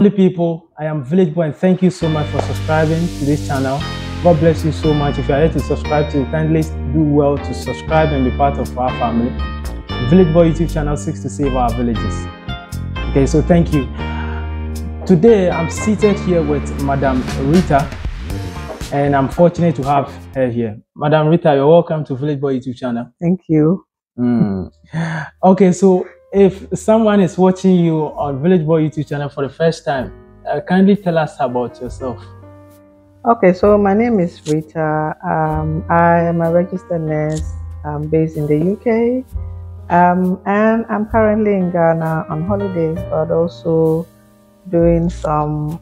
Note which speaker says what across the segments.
Speaker 1: People, I am Village Boy and thank you so much for subscribing to this channel. God bless you so much. If you are here to subscribe to, kindly do well to subscribe and be part of our family. Village Boy YouTube channel seeks to save our villages. Okay, so thank you. Today I'm seated here with Madam Rita and I'm fortunate to have her here. Madam Rita, you're welcome to Village Boy YouTube channel.
Speaker 2: Thank you.
Speaker 1: Okay, so if someone is watching you on Village Boy YouTube channel for the first time, kindly tell us about yourself.
Speaker 2: Okay, so my name is Rita. I am a registered nurse based in the UK, and I'm currently in Ghana on holidays, but also doing some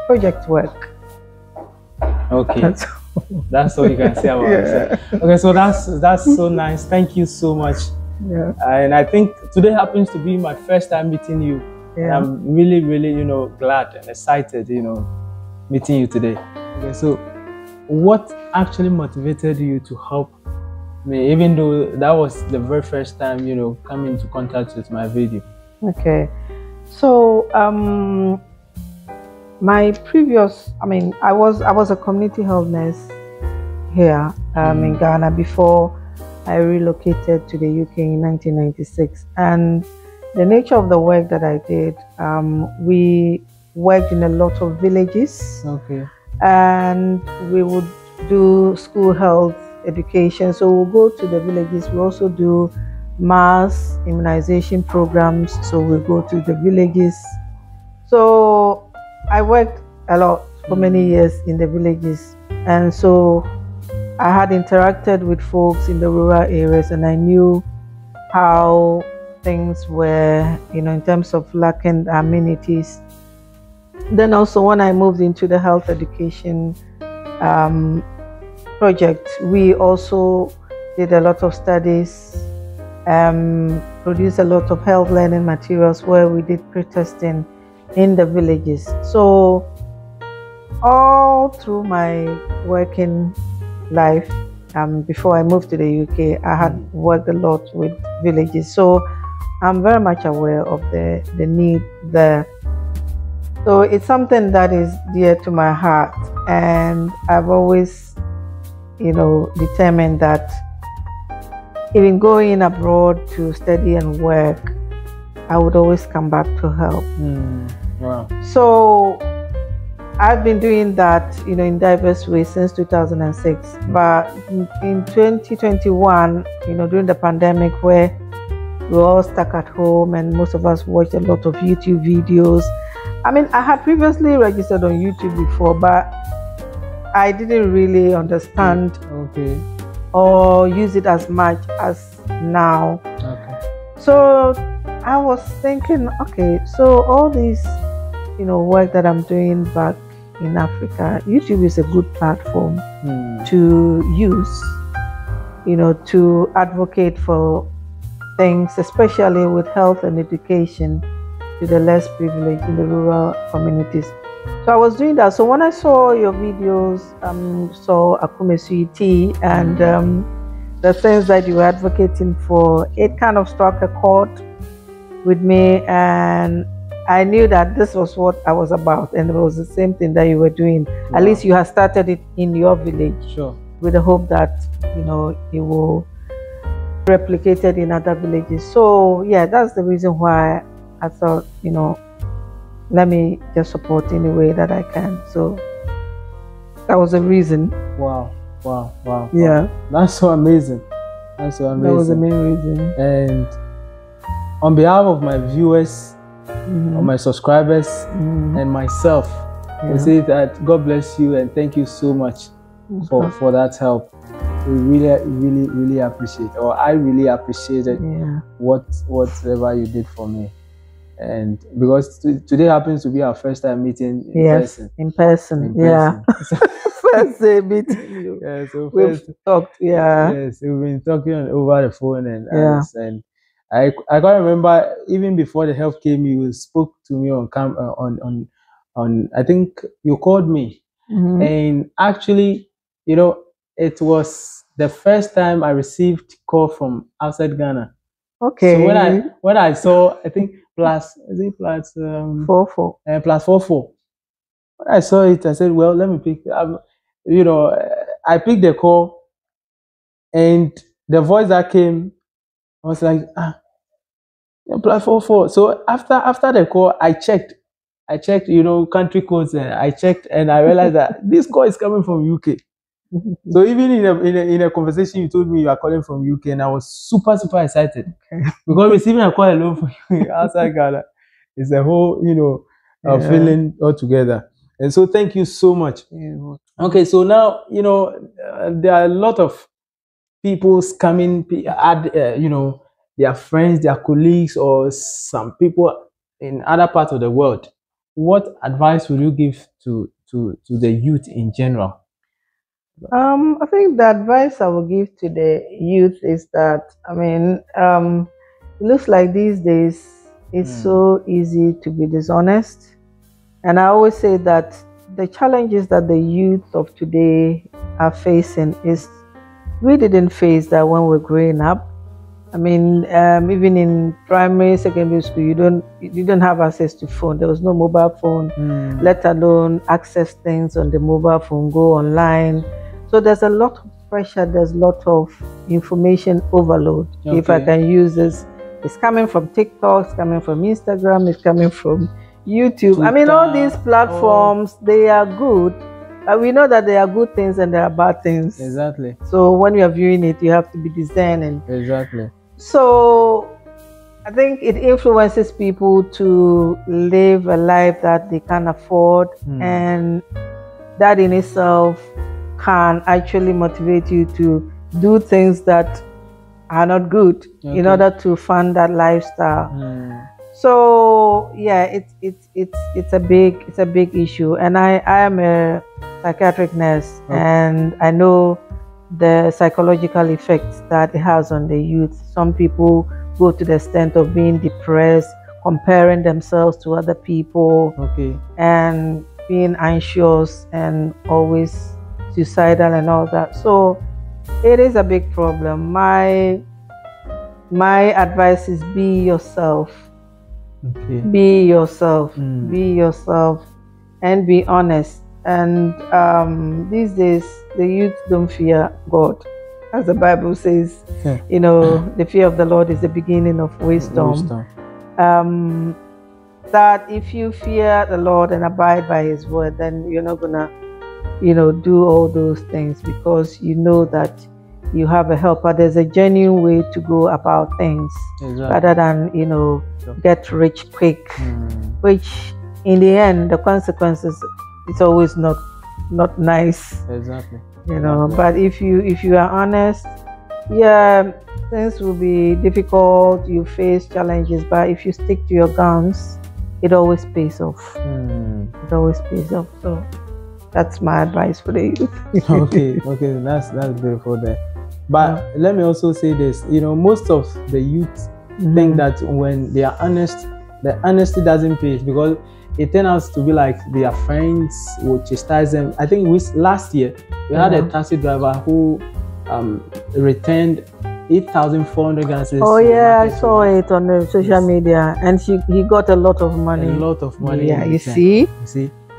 Speaker 2: project work.
Speaker 1: Okay, that's all you can say about yourself. Okay, so that's so nice. Thank you so much.
Speaker 2: Yeah.
Speaker 1: And I think today happens to be my first time meeting you.
Speaker 2: Yeah.
Speaker 1: And I'm really, glad and excited, meeting you today. Okay, so what actually motivated you to help me, even though that was the very first time, coming into contact with my video?
Speaker 2: Okay, so my previous, I was a community health nurse here in Ghana before I relocated to the UK in 1996, and the nature of the work that I did, we worked in a lot of villages.
Speaker 1: Okay.
Speaker 2: And we would do school health education. So we'll go to the villages. We also do mass immunization programs. So we go to the villages. So I worked a lot for many years in the villages, and so I had interacted with folks in the rural areas, and I knew how things were, in terms of lacking amenities. Then also when I moved into the health education project, we also did a lot of studies, produced a lot of health learning materials where we did pre-testing in the villages. So all through my working life, before I moved to the UK, I had worked a lot with villages. So I'm very much aware of the need there. So it's something that is dear to my heart, and I've always, determined that even going abroad to study and work, I would always come back to help.
Speaker 1: Wow.
Speaker 2: So I've been doing that, in diverse ways since 2006. But in 2021, during the pandemic, where we were all stuck at home and most of us watched a lot of YouTube videos. I had previously registered on YouTube before, but I didn't really understand or use it as much as now.
Speaker 1: Okay.
Speaker 2: So I was thinking, okay, so all this, work that I'm doing back in Africa, YouTube is a good platform to use, to advocate for things, especially with health and education, to the less privileged in the rural communities. So I was doing that. So when I saw your videos, saw Akumesu tea and the things that you were advocating for, it kind of struck a chord with me, and I knew that this was what I was about, and it was the same thing that you were doing. Wow. At least you had started it in your village. Sure. With the hope that, it will replicate it in other villages. So yeah, that's the reason why I thought, let me just support in a way that I can. So that was the reason.
Speaker 1: Wow.
Speaker 2: Yeah.
Speaker 1: That's so amazing. That's so amazing.
Speaker 2: That was the main reason.
Speaker 1: And on behalf of my viewers, of my subscribers, and myself, I say that God bless you and thank you so much for that help. We really appreciate, or I really appreciated whatever you did for me. And because today happens to be our first time meeting in person.
Speaker 2: Yeah. First day meeting.
Speaker 1: Yeah, so
Speaker 2: we've talked. Yeah.
Speaker 1: Yes, we've been talking over the phone, and I can't remember, even before the help came, you spoke to me on I think you called me, and actually, it was the first time I received call from outside Ghana.
Speaker 2: Okay.
Speaker 1: So when I saw, I think plus, is it plus
Speaker 2: 44.
Speaker 1: Plus 44. When I saw it, I said, well, let me pick. You know, I picked the call, and the voice that came, I was like, plus 44. So after the call, I checked, you know, country codes, and I checked, and I realized that this call is coming from UK. So even in a conversation, you told me you are calling from UK, and I was super excited because receiving a call alone from you outside Ghana is a whole, you know, feeling altogether. And so thank you so much.
Speaker 2: Yeah.
Speaker 1: Okay, so now, you know, there are a lot of people coming, you know, their friends, their colleagues, or some people in other parts of the world. What advice would you give to the youth in general?
Speaker 2: I think the advice I will give to the youth is that, I mean, it looks like these days it's so easy to be dishonest. And I always say that the challenges that the youth of today are facing is we didn't face that when we were growing up. I mean, even in primary, secondary school, you don't have access to phone. There was no mobile phone, let alone access things on the mobile phone, go online. So there's a lot of pressure. There's a lot of information overload. Okay. If I can use this, it's coming from TikTok, it's coming from Instagram, it's coming from YouTube. I mean, all these platforms, they are good. We know that there are good things and there are bad things.
Speaker 1: Exactly.
Speaker 2: So when you are viewing it, you have to be discerning.
Speaker 1: Exactly.
Speaker 2: So I think it influences people to live a life that they can afford, and that in itself can actually motivate you to do things that are not good in order to fund that lifestyle. So yeah, it's a big issue, and I am a psychiatric nurse, and I know the psychological effects that it has on the youth. Some people go to the extent of being depressed, comparing themselves to other people, and being anxious and always suicidal and all that. So it is a big problem. My advice is be yourself. Be yourself. Be yourself and be honest. And these days the youth don't fear God, as the Bible says. You know, the fear of the Lord is the beginning of wisdom. That if you fear the Lord and abide by His word, then you're not gonna, you know, do all those things, because you know that you have a helper. There's a genuine way to go about things, rather than, you know, get rich quick, which in the end the consequences, it's always not nice. You know, but if you are honest, yeah, things will be difficult, you face challenges, but if you stick to your guns, it always pays off. It always pays off. So that's my advice for the youth.
Speaker 1: Okay, that's beautiful there. But let me also say this, you know, most of the youth think that when they are honest, the honesty doesn't pay, because it turns out to be like their friends will chastise them. I think last year we had a taxi driver who returned 8,400 Ghana cedis. Oh
Speaker 2: yeah, I saw it on the social media, and he got a lot of money.
Speaker 1: A lot of money.
Speaker 2: Yeah, you see,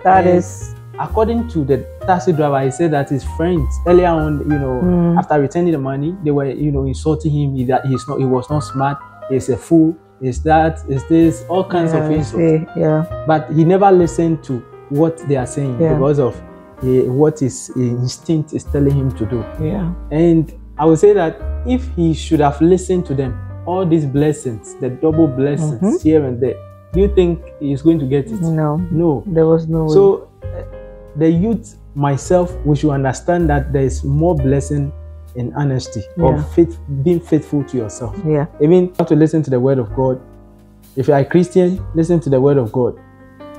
Speaker 2: that is.
Speaker 1: According to the taxi driver, he said that his friends earlier on, you know, after returning the money, they were, you know, insulting him that he was not smart, he's a fool, is this, all kinds of insults. But he never listened to what they are saying because of what his instinct is telling him to do. And I would say that if he should have listened to them, all these blessings, the double blessings here and there, do you think he's going to get it? No. There was no way. So the youth, myself, we should understand that there is more blessing in honesty, or being faithful to yourself. Even you have to listen to the word of God. If you are a Christian, listen to the word of God.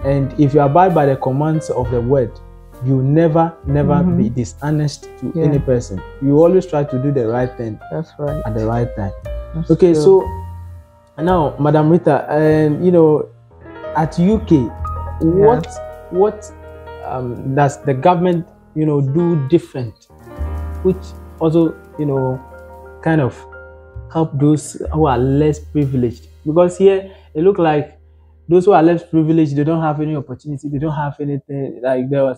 Speaker 1: And if you abide by the commands of the word, you never be dishonest to any person. You always try to do the right thing at the right time. That's true. So now, Madam Rita, you know, at UK, what does the government, you know, do different, which also, you know, kind of help those who are less privileged? Because here it looks like those who are less privileged, they don't have any opportunity, they don't have anything. Like there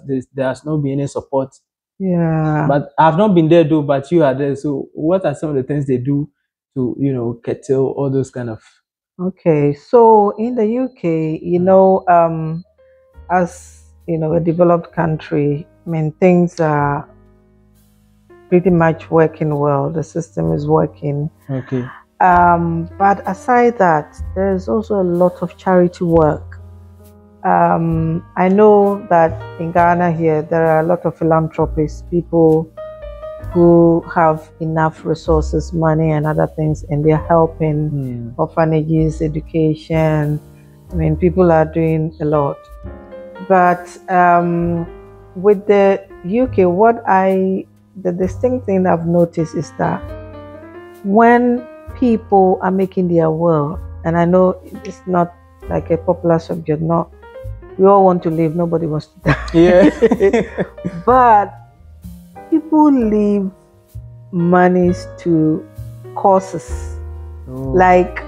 Speaker 1: has not been any support.
Speaker 2: Yeah.
Speaker 1: But I've not been there though, but you are there. So what are some of the things they do to, curtail all those kind of?
Speaker 2: Okay, so in the UK, as a developed country, I mean, things are pretty much working well. The system is working.
Speaker 1: Okay.
Speaker 2: But aside that, there's also a lot of charity work. I know that in Ghana here, there are a lot of philanthropists, people who have enough resources, money and other things, and they're helping orphanages, education. I mean, people are doing a lot. But with the UK, the distinct thing I've noticed is that when people are making their will, and I know it's not like a popular subject, we all want to live, nobody wants to die.
Speaker 1: Yeah.
Speaker 2: But people leave monies to causes. Like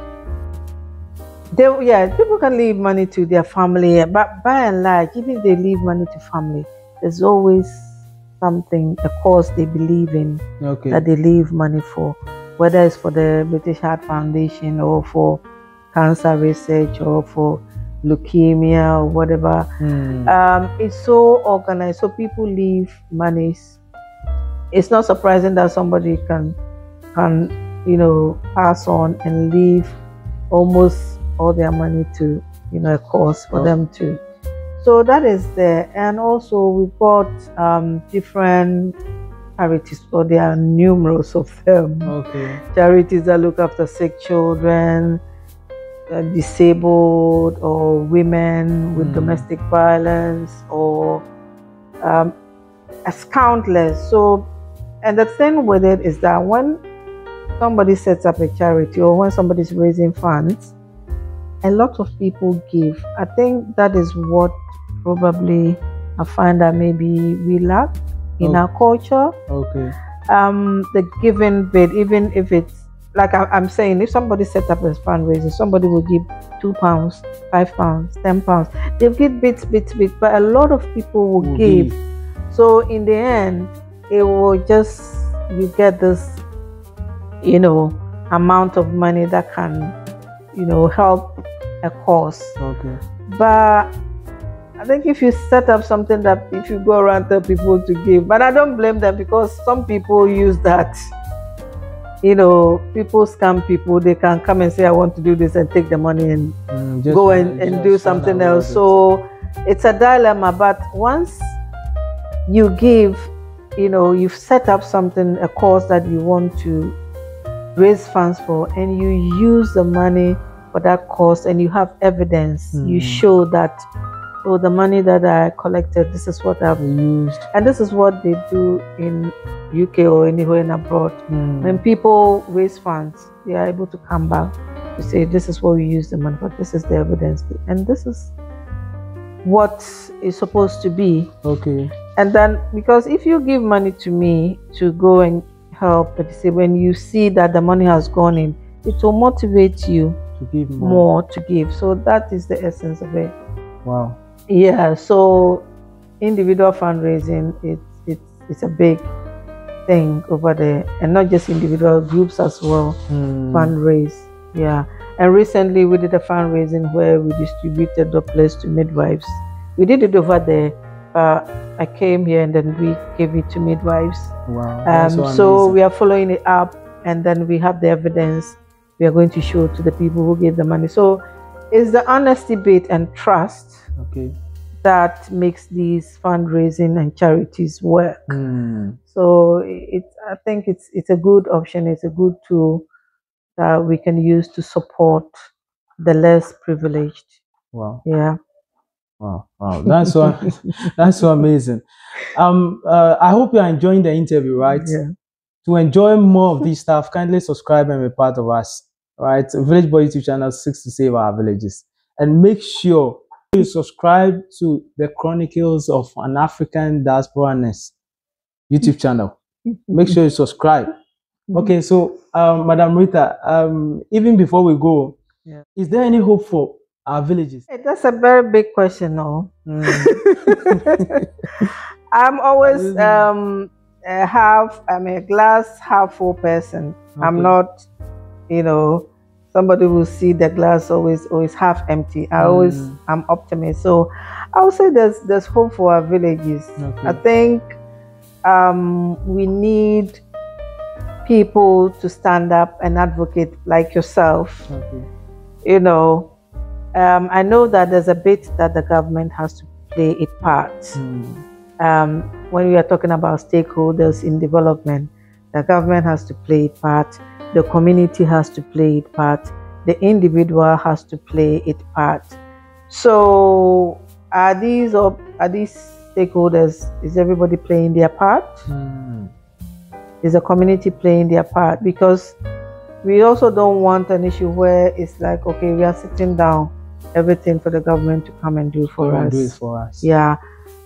Speaker 2: people can leave money to their family, but by and large, even if they leave money to family, there's always something, a cause they believe in, that they leave money for, whether it's for the British Heart Foundation or for cancer research or for leukemia or whatever. It's so organized, so people leave monies. It's not surprising that somebody can pass on and leave almost all their money to a cause for them to. So that is there. And also we've got different charities, or there are numerous of them. Charities that look after sick children, disabled, or women with domestic violence, or as countless. So, and the thing with it is that when somebody sets up a charity, or when somebody's raising funds, a lot of people give. I think that is what probably I find that maybe we lack in our culture. The giving bit, even if it's like I'm saying, if somebody set up a fundraiser, somebody will give £2, £5, £10. They'll give bits, but a lot of people will give. So in the end, it will just, you get this, amount of money that can, help a cause. But I think if you set up something that if you go around tell people to give, but I don't blame them, because some people use that. People scam people. They can come and say, I want to do this, and take the money and go and do something else. So it's a dilemma. But once you give, you've set up something, a cause that you want to raise funds for, and you use the money for that cause, and you have evidence. You show that, the money that I collected, this is what I've used. And this is what they do in UK or anywhere in abroad. When people raise funds, they are able to come back to say, this is what we use the money for, this is the evidence, and this is what is supposed to be. And then, because if you give money to me to go and help, but say when you see that the money has gone in, it will motivate you
Speaker 1: to give
Speaker 2: more to give. So that is the essence of it.
Speaker 1: Wow.
Speaker 2: Yeah. So individual fundraising, it's a big thing over there, and not just individual, groups as well fundraise. Yeah. And recently we did a fundraising where we distributed Dopplers to midwives. We did it over there. I came here and then we gave it to midwives.
Speaker 1: Wow.
Speaker 2: So we are following it up, and then we have the evidence we are going to show to the people who gave the money. So it's the honesty bit and trust that makes these fundraising and charities work. So I think it's a good option. It's a good tool that we can use to support the less privileged.
Speaker 1: Wow.
Speaker 2: Yeah.
Speaker 1: Wow. That's so that's so amazing. I hope you are enjoying the interview, right?
Speaker 2: Yeah.
Speaker 1: To enjoy more of this stuff, kindly subscribe and be part of us, right? Village Boy YouTube channel seeks to save our villages. And make sure you subscribe to the Chronicles of an African Diasporaness YouTube channel. Make sure you subscribe. Okay, so Madam Rita, even before we go, is there any hope for our villages?
Speaker 2: Hey, that's a very big question, no? I'm always I'm a glass half full person. Okay. I'm not, somebody will see the glass always half empty. I'm optimist. So I would say there's hope for our villages. Okay. I think we need people to stand up and advocate like yourself. Okay. I know that there's a bit that the government has to play its part. When we are talking about stakeholders in development, the government has to play its part, the community has to play its part, the individual has to play its part. So are these stakeholders, is everybody playing their part? Is the community playing their part? Because we also don't want an issue where it's like, okay, we are sitting down, everything for the government to come and do for us.
Speaker 1: Do it for us.
Speaker 2: Yeah.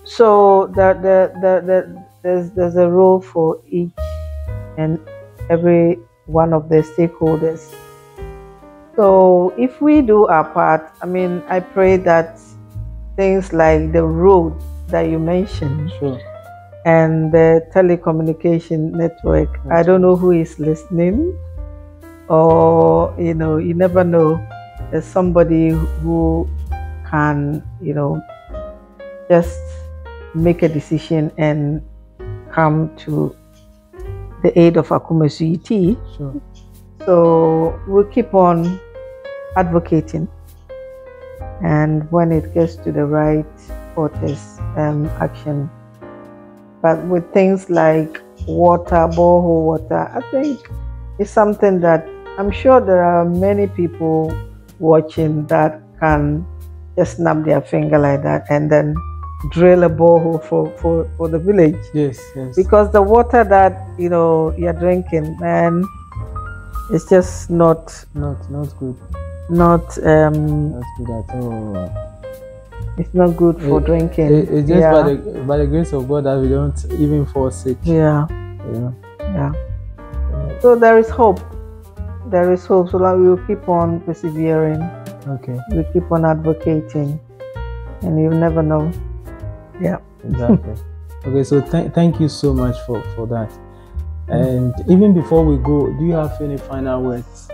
Speaker 2: So there's a role for each and every one of the stakeholders. So if we do our part, I pray that things like the road that you mentioned,
Speaker 1: sure,
Speaker 2: and the telecommunication network, I don't know who is listening, or you never know. There's somebody who can, just make a decision and come to the aid of Akumesu ET.
Speaker 1: Sure.
Speaker 2: So we'll keep on advocating, and when it gets to the right protest action. But with things like water, borehole water, I think it's something that I'm sure there are many people watching that can just snap their finger like that and then drill a borehole for the village.
Speaker 1: Yes.
Speaker 2: Because the water that you're drinking, man, it's just not
Speaker 1: good.
Speaker 2: Not
Speaker 1: good at all.
Speaker 2: It's not good for drinking.
Speaker 1: It's just by the grace of God that we don't even fall sick.
Speaker 2: Yeah. So there is hope. There is hope. So we will keep on persevering.
Speaker 1: Okay.
Speaker 2: We keep on advocating, and you never know. Yeah.
Speaker 1: Exactly. Okay. So thank you so much for that. And even before we go, do you have any final words?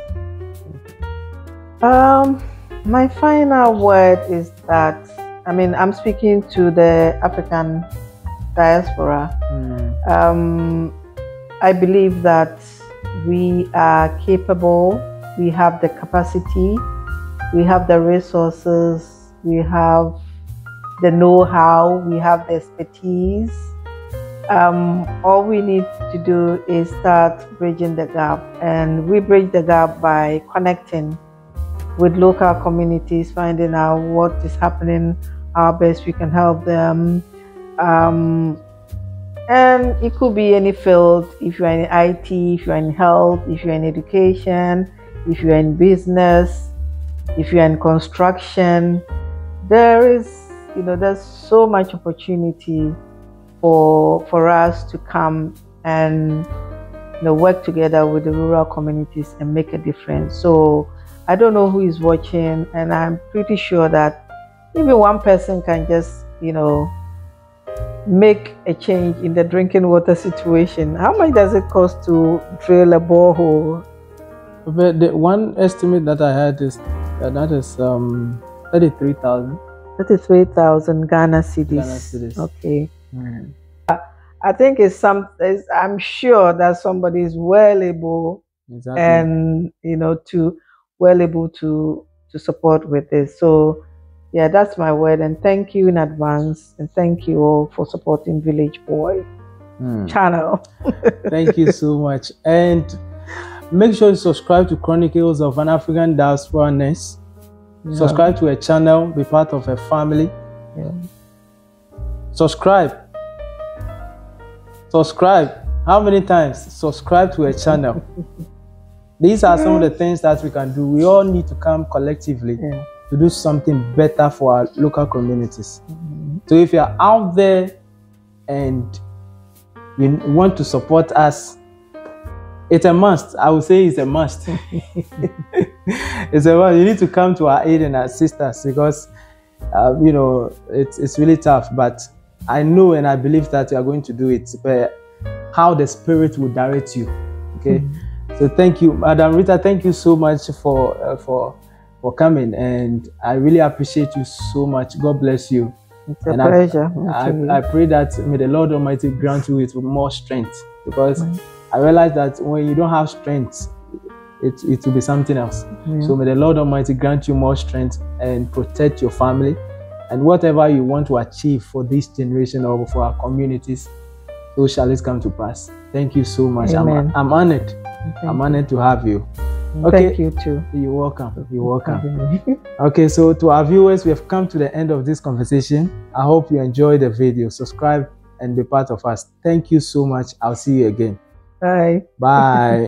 Speaker 2: My final word is that I'm speaking to the African diaspora. I believe that we are capable, we have the capacity, we have the resources, we have the know-how, we have the expertise. All we need to do is start bridging the gap, and we bridge the gap by connecting with local communities, finding out what is happening, how best we can help them. And it could be any field. If you're in IT, if you're in health, if you're in education, if you're in business, if you're in construction, there's so much opportunity for us to come and work together with the rural communities and make a difference. So I don't know who is watching, and I'm pretty sure that even one person can just make a change in the drinking water situation. How much does it cost to drill a borehole?
Speaker 1: But the one estimate that I had is that is 33,000.
Speaker 2: 33,000 Ghana cedis. Okay. I think I'm sure that somebody is well able,
Speaker 1: exactly,
Speaker 2: and to support with this. So yeah, that's my word, and thank you in advance, and thank you all for supporting Village Boy channel.
Speaker 1: Thank you so much, and make sure you subscribe to Chronicles of an African Diaspora Nurse. Subscribe to a channel, be part of a family. Subscribe. How many times? Subscribe to a channel. These are some of the things that we can do. We all need to come collectively to do something better for our local communities. So if you're out there and you want to support us It's a must. I would say it's a must. It's a must. You need to come to our aid and assist us because, you know, it's really tough. But I know and I believe that you are going to do it. But how the Spirit will direct you. Okay. So thank you, Madam Rita. Thank you so much for coming, and I really appreciate you so much. God bless you.
Speaker 2: It's a pleasure.
Speaker 1: I pray that may the Lord Almighty grant you with more strength, because I realize that when you don't have strength, it will be something else. So may the Lord Almighty grant you more strength and protect your family, and whatever you want to achieve for this generation or for our communities, so shall it come to pass. Thank you so much. I'm honored. I'm honored to have you. Okay.
Speaker 2: Thank you too.
Speaker 1: You're welcome. You're welcome. Okay, so to our viewers, we have come to the end of this conversation. I hope you enjoyed the video. Subscribe and be part of us. Thank you so much. I'll see you again.
Speaker 2: Bye.
Speaker 1: Bye.